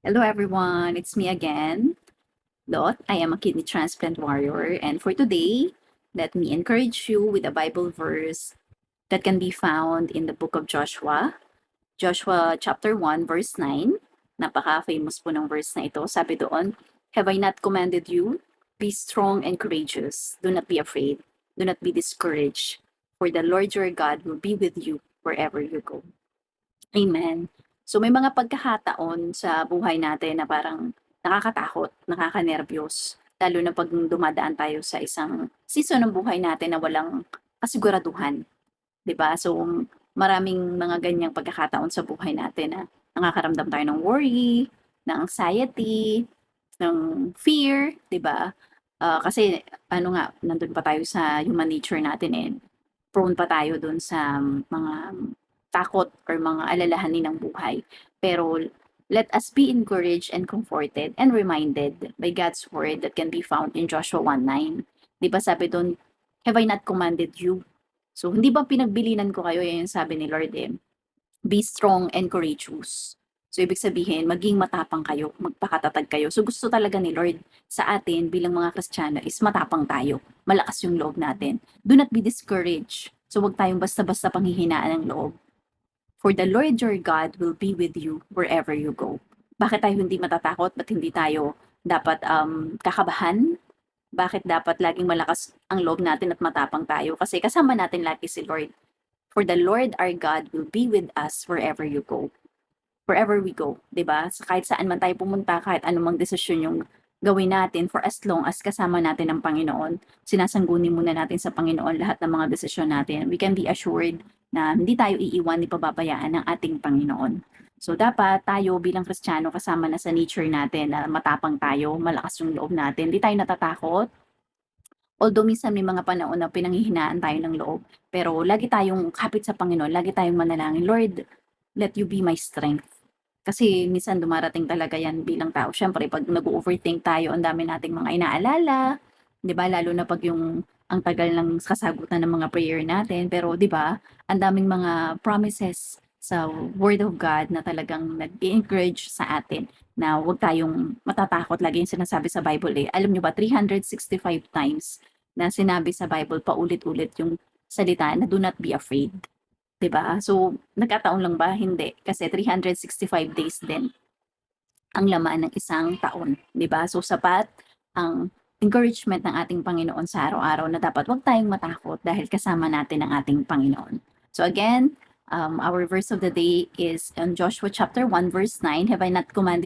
Hello everyone, it's me again, Lot. I am a kidney transplant warrior, and for today, let me encourage you with a Bible verse that can be found in the book of Joshua, Joshua chapter 1 verse 9. Napaka-famous po ng verse na ito. Sabi doon, "Have I not commanded you? Be strong and courageous. Do not be afraid. Do not be discouraged, for the Lord your God will be with you wherever you go." Amen. So may mga pagkakataon sa buhay natin na parang nakakatakot, nakakanerbiyos, lalo na 'pag dumadaan tayo sa isang season ng buhay natin na walang kasiguraduhan, 'di ba? So maraming mga ganyang pagkakataon sa buhay natin na nakakaramdam tayo ng worry, ng anxiety, ng fear, 'di ba? Kasi ano nga, nandun pa tayo sa human nature natin, eh, prone pa tayo dun sa mga takot or mga alalahanin ng buhay. Pero let us be encouraged and comforted and reminded by God's word that can be found in Joshua 1:9. 'Di ba sabi doon, "Have I not commanded you?" So hindi ba pinagbilinan ko kayo, yan yung sabi ni Lord, eh, "Be strong and courageous." So ibig sabihin, maging matapang kayo, magpakatatag kayo. So gusto talaga ni Lord sa atin bilang mga Kristiyano is matapang tayo, malakas yung loob natin. Do not be discouraged. So wag tayong basta-basta panghihinaan ng loob. For the Lord your God will be with you wherever you go. Bakit tayo hindi matatakot? Ba't hindi tayo dapat kakabahan? Bakit dapat laging malakas ang loob natin at matapang tayo? Kasi kasama natin lagi si Lord. For the Lord our God will be with us wherever you go. Wherever we go, 'di ba? Kahit saan man tayo pumunta, kahit anumang desisyon yung gawin natin, for as long as kasama natin ang Panginoon, sinasangguni muna natin sa Panginoon lahat ng mga desisyon natin, we can be assured na hindi tayo iiwan ni pababayaan ng ating Panginoon. So dapat tayo bilang Kristiyano kasama na sa nature natin na matapang tayo, malakas yung loob natin, hindi tayo natatakot. Although minsan may mga panahon na pinanghihinaan tayo ng loob, pero lagi tayong kapit sa Panginoon, lagi tayong manalangin, "Lord, let you be my strength." Kasi minsan dumarating talaga yan bilang tao. Siyempre 'pag nag-o-overthink tayo, ang dami nating mga inaalala, 'di ba? Lalo na 'pag yung ang tagal ng kasagutan ng mga prayer natin. Pero 'di ba, ang daming mga promises sa Word of God na talagang nag-e-encourage sa atin na huwag tayong matatakot. Lagi yung sinasabi sa Bible, eh. Alam niyo ba 365 times na sinabi sa Bible paulit-ulit yung salita na, "Do not be afraid." 'Di ba? So, nagkataon lang ba? Hindi. Kasi 365 days din ang laman ng isang taon, 'di ba? So, sapat ang encouragement ng ating Panginoon sa araw-araw na dapat 'wag tayong matakot dahil kasama natin ang ating Panginoon. So again, our verse of the day is in Joshua chapter 1 verse 9, "Have I not commanded